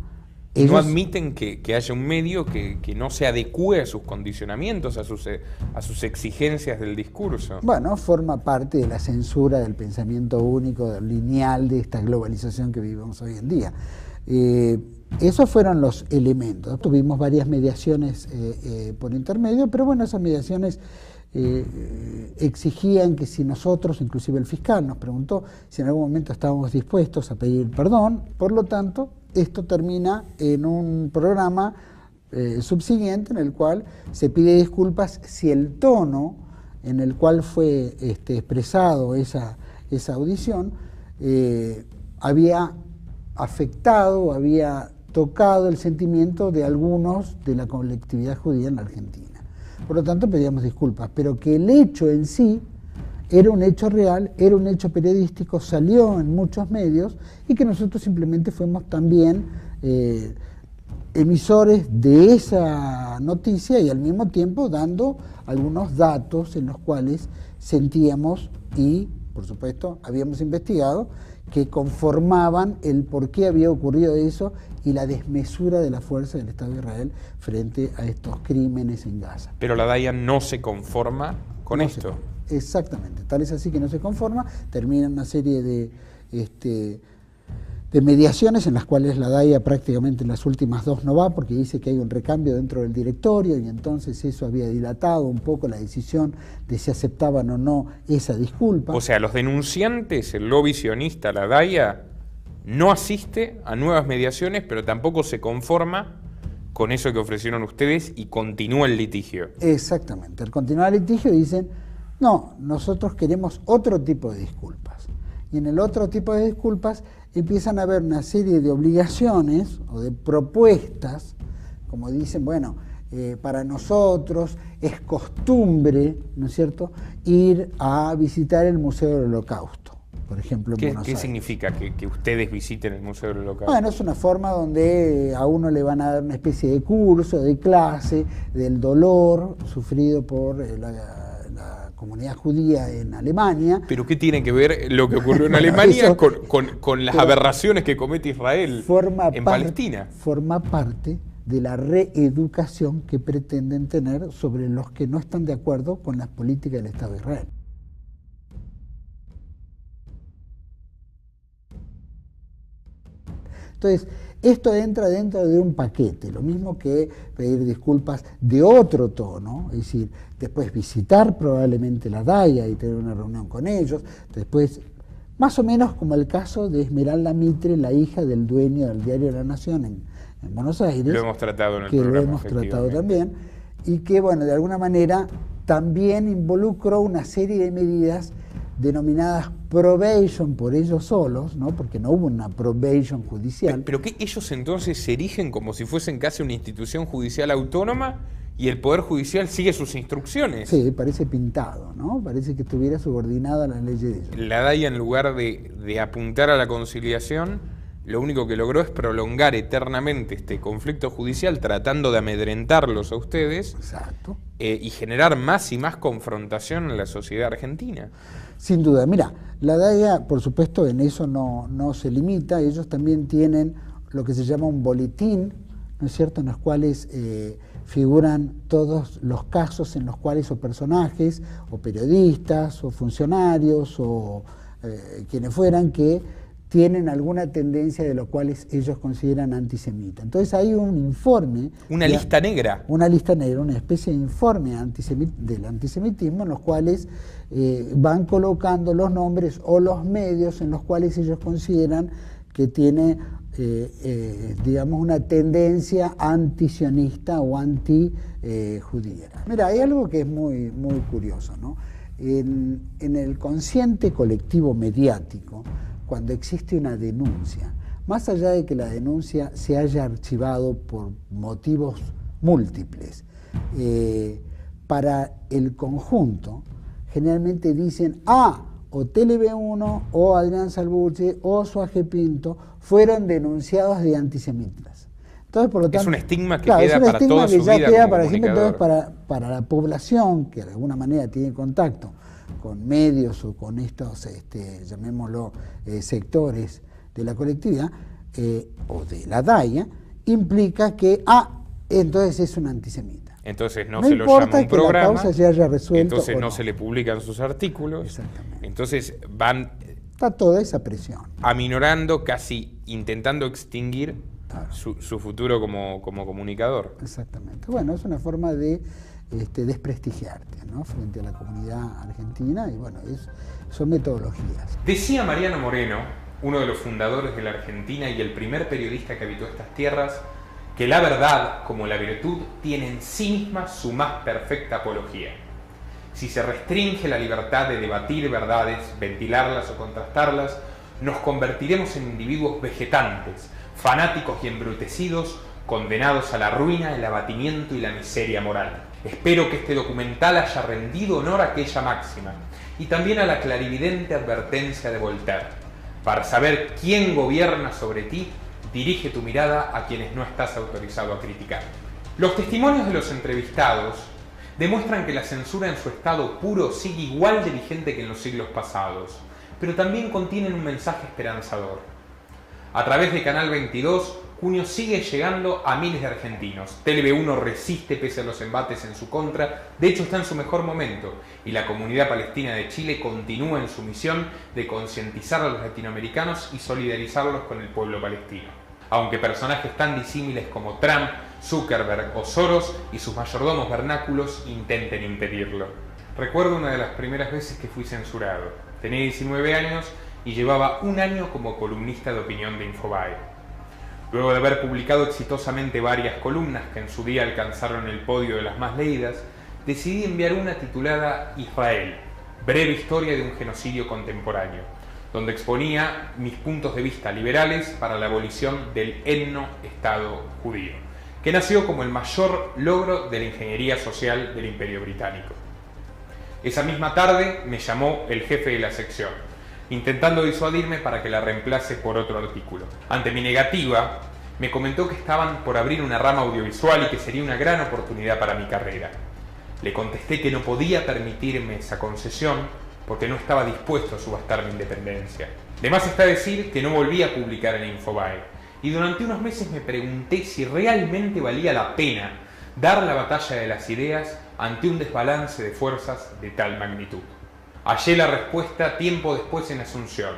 ¿No admiten que haya un medio que no se adecue a sus condicionamientos, a sus exigencias del discurso? Bueno, forma parte de la censura del pensamiento único, lineal, de esta globalización que vivimos hoy en día. Esos fueron los elementos. Tuvimos varias mediaciones por intermedio, pero bueno, esas mediaciones exigían que si nosotros, inclusive el fiscal nos preguntó si en algún momento estábamos dispuestos a pedir perdón. Por lo tanto, esto termina en un programa subsiguiente en el cual se pide disculpas si el tono en el cual fue expresado esa audición había afectado, había tocado el sentimiento de algunos de la colectividad judía en la Argentina. Por lo tanto, pedíamos disculpas, pero que el hecho en sí era un hecho real, era un hecho periodístico, salió en muchos medios, y que nosotros simplemente fuimos también emisores de esa noticia, y al mismo tiempo dando algunos datos en los cuales sentíamos y, por supuesto, habíamos investigado, que conformaban el por qué había ocurrido eso y la desmesura de la fuerza del Estado de Israel frente a estos crímenes en Gaza. Pero la DAIA no se conforma con esto. Exactamente, tal es así que no se conforma, termina una serie de de mediaciones en las cuales la DAIA prácticamente en las últimas 2 no va porque dice que hay un recambio dentro del directorio y entonces eso había dilatado un poco la decisión de si aceptaban o no esa disculpa. O sea, los denunciantes, el lobby sionista, la DAIA, no asiste a nuevas mediaciones, pero tampoco se conforma con eso que ofrecieron ustedes y continúa el litigio. Exactamente, al continuar el litigio dicen, no, nosotros queremos otro tipo de disculpas. Y en el otro tipo de disculpas empiezan a haber una serie de obligaciones o de propuestas, como dicen, bueno, para nosotros es costumbre, ¿no es cierto?, ir a visitar el Museo del Holocausto, por ejemplo, en Buenos Aires. ¿Qué significa que ustedes visiten el Museo del Holocausto? Bueno, es una forma donde a uno le van a dar una especie de curso, de clase, del dolor sufrido por la comunidad judía en Alemania. ¿Pero qué tiene que ver lo que ocurrió en Alemania con las aberraciones que comete Israel en Palestina? Forma parte de la reeducación que pretenden tener sobre los que no están de acuerdo con las políticas del Estado de Israel. Entonces, esto entra dentro de un paquete, lo mismo que pedir disculpas de otro tono, es decir, después visitar probablemente la DAIA y tener una reunión con ellos, después, más o menos como el caso de Esmeralda Mitre, la hija del dueño del diario La Nación en Buenos Aires. Lo hemos tratado en el que programa. Lo hemos tratado también, y que, bueno, de alguna manera también involucró una serie de medidas denominadas probation por ellos solos, ¿no? Porque no hubo una probation judicial. Pero que ellos entonces se erigen como si fuesen casi una institución judicial autónoma y el Poder Judicial sigue sus instrucciones. Sí, parece pintado, ¿no? Parece que estuviera subordinada a las leyes de ellos. La DAIA, en lugar de apuntar a la conciliación, lo único que logró es prolongar eternamente este conflicto judicial, tratando de amedrentarlos a ustedes. Exacto. Y generar más y más confrontación en la sociedad argentina. Sin duda. Mira, la DAIA, por supuesto, en eso no se limita. Ellos también tienen lo que se llama un boletín, ¿no es cierto?, en los cuales figuran todos los casos en los cuales o personajes, o periodistas, o funcionarios, o quienes fueran, que tienen alguna tendencia de lo cuales ellos consideran antisemita. Entonces hay un informe... Una lista negra. Una lista negra, una especie de informe del antisemitismo en los cuales van colocando los nombres o los medios en los cuales ellos consideran que tiene, digamos, una tendencia antisionista o anti-judía. Mira, hay algo que es muy, muy curioso, ¿no? En el consciente colectivo mediático, cuando existe una denuncia, más allá de que la denuncia se haya archivado por motivos múltiples, para el conjunto, generalmente dicen, o TLB1, o Adrián Salbuche, o Suaje Pinto, fueron denunciados de antisemitas. Entonces, por lo tanto, es un estigma que queda para toda su vida como para siempre. Entonces, comunicador. para la población, que de alguna manera tiene contacto con medios o con estos, llamémoslo, sectores de la colectividad o de la DAIA, implica que, entonces es un antisemita. Entonces no se lo llama un programa, la causa se haya resuelto, entonces no se le publican sus artículos, exactamente. Entonces está toda esa presión. Aminorando, casi intentando extinguir su futuro como comunicador. Exactamente. Bueno, es una forma de desprestigiarte, ¿no?, frente a la comunidad argentina, y bueno, son metodologías. Decía Mariano Moreno, uno de los fundadores de la Argentina y el primer periodista que habitó estas tierras, que la verdad, como la virtud, tiene en sí misma su más perfecta apología. Si se restringe la libertad de debatir verdades, ventilarlas o contrastarlas, nos convertiremos en individuos vegetantes, fanáticos y embrutecidos, condenados a la ruina, el abatimiento y la miseria moral. Espero que este documental haya rendido honor a aquella máxima y también a la clarividente advertencia de Voltaire. Para saber quién gobierna sobre ti, dirige tu mirada a quienes no estás autorizado a criticar. Los testimonios de los entrevistados demuestran que la censura en su estado puro sigue igual de vigente que en los siglos pasados, pero también contienen un mensaje esperanzador. A través de Canal 22, junio sigue llegando a miles de argentinos. TV1 resiste pese a los embates en su contra, de hecho está en su mejor momento, y la comunidad palestina de Chile continúa en su misión de concientizar a los latinoamericanos y solidarizarlos con el pueblo palestino. Aunque personajes tan disímiles como Trump, Zuckerberg o Soros y sus mayordomos vernáculos intenten impedirlo. Recuerdo una de las primeras veces que fui censurado. Tenía 19 años y llevaba un año como columnista de opinión de Infobae. Luego de haber publicado exitosamente varias columnas que en su día alcanzaron el podio de las más leídas, decidí enviar una titulada Israel, breve historia de un genocidio contemporáneo, donde exponía mis puntos de vista liberales para la abolición del etno Estado judío, que nació como el mayor logro de la ingeniería social del Imperio Británico. Esa misma tarde me llamó el jefe de la sección, intentando disuadirme para que la reemplace por otro artículo. Ante mi negativa, me comentó que estaban por abrir una rama audiovisual y que sería una gran oportunidad para mi carrera. Le contesté que no podía permitirme esa concesión porque no estaba dispuesto a subastar mi independencia. De más está decir que no volví a publicar en Infobae, y durante unos meses me pregunté si realmente valía la pena dar la batalla de las ideas ante un desbalance de fuerzas de tal magnitud. Hallé la respuesta tiempo después en Asunción,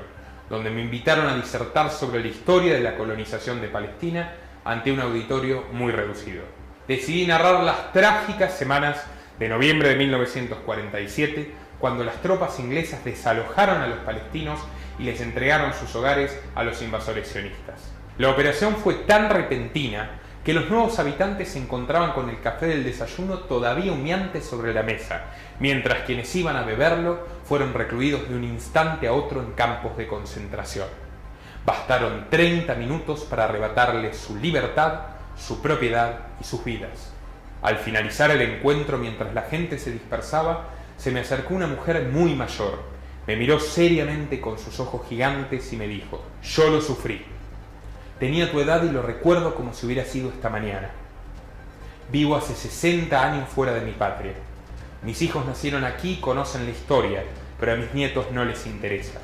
donde me invitaron a disertar sobre la historia de la colonización de Palestina ante un auditorio muy reducido. Decidí narrar las trágicas semanas de noviembre de 1947, cuando las tropas inglesas desalojaron a los palestinos y les entregaron sus hogares a los invasores sionistas. La operación fue tan repentina que los nuevos habitantes se encontraban con el café del desayuno todavía humeante sobre la mesa, mientras quienes iban a beberlo fueron recluidos de un instante a otro en campos de concentración. Bastaron 30 minutos para arrebatarles su libertad, su propiedad y sus vidas. Al finalizar el encuentro, mientras la gente se dispersaba, se me acercó una mujer muy mayor. Me miró seriamente con sus ojos gigantes y me dijo: «Yo lo sufrí. Tenía tu edad y lo recuerdo como si hubiera sido esta mañana. Vivo hace 60 años fuera de mi patria. Mis hijos nacieron aquí y conocen la historia, pero a mis nietos no les interesa.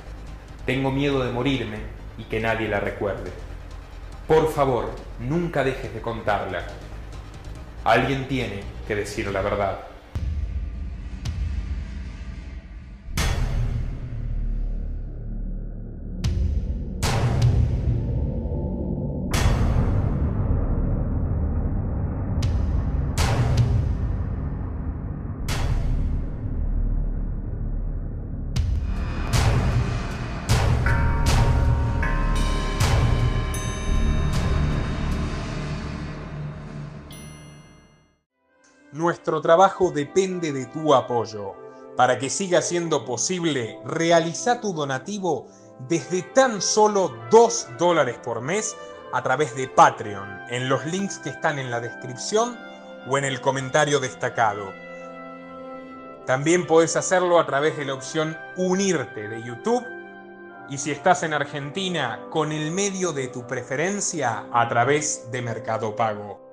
Tengo miedo de morirme y que nadie la recuerde. Por favor, nunca dejes de contarla. Alguien tiene que decir la verdad». Nuestro trabajo depende de tu apoyo. Para que siga siendo posible, realiza tu donativo desde tan solo $2 por mes a través de Patreon, en los links que están en la descripción o en el comentario destacado. También podés hacerlo a través de la opción Unirte de YouTube, y si estás en Argentina, con el medio de tu preferencia a través de Mercado Pago.